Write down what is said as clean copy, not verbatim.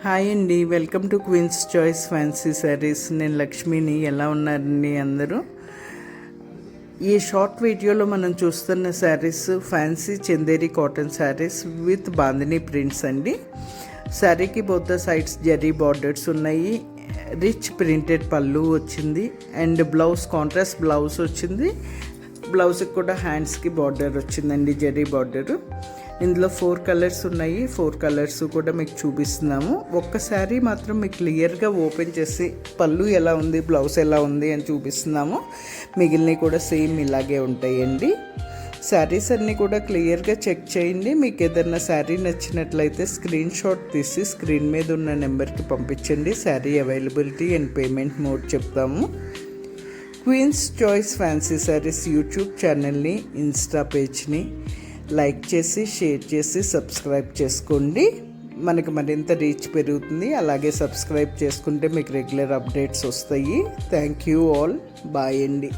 Hi అండి, welcome to queen's choice fancy sarees. నేను లక్ష్మిని. ఎలా ఉన్నారండి అందరూ? ఈ షార్ట్ వీడియోలో మనం చూస్తున్న saris fancy Chanderi cotton saris with bandhani prints అండి. శారీకి బోత్ సైడ్స్ జరీ బార్డర్స్ ఉన్నాయి. రిచ్ ప్రింటెడ్ పళ్ళు వచ్చింది అండ్ బ్లౌజ్ కాంట్రాస్ట్ బ్లౌజ్ వచ్చింది. బ్లౌజ్కి కూడా హ్యాండ్స్కి బార్డర్ వచ్చిందండి, జరీ బార్డరు. ఇందులో 4 కలర్స్ ఉన్నాయి. 4 కలర్స్ కూడా మీకు చూపిస్తున్నాము. ఒక్కసారి మాత్రం మీకు క్లియర్గా ఓపెన్ చేసి పళ్ళు ఎలా ఉంది, బ్లౌజ్ ఎలా ఉంది అని చూపిస్తున్నాము. మిగిలినవి కూడా సేమ్ ఇలాగే ఉంటాయండి. శారీస్ అన్నీ కూడా క్లియర్గా చెక్ చేయండి. మీకు ఏదైనా శారీ నచ్చినట్లయితే స్క్రీన్ షాట్ తీసి స్క్రీన్ మీద ఉన్న నెంబర్కి పంపించండి. Sari availability and payment mode చెప్తాము. Queen's choice fancy saris YouTube ఛానల్ని, ఇన్స్టా పేజ్ని లైక్ చేసి షేర్ చేసి సబ్స్క్రైబ్ చేసుకోండి. మనకి మరింత రీచ్ పెరుగుతుంది. అలాగే సబ్స్క్రైబ్ చేసుకుంటే మీకు రెగ్యులర్ అప్డేట్స్ వస్తాయి. Thank you all. బాయ్ అండి.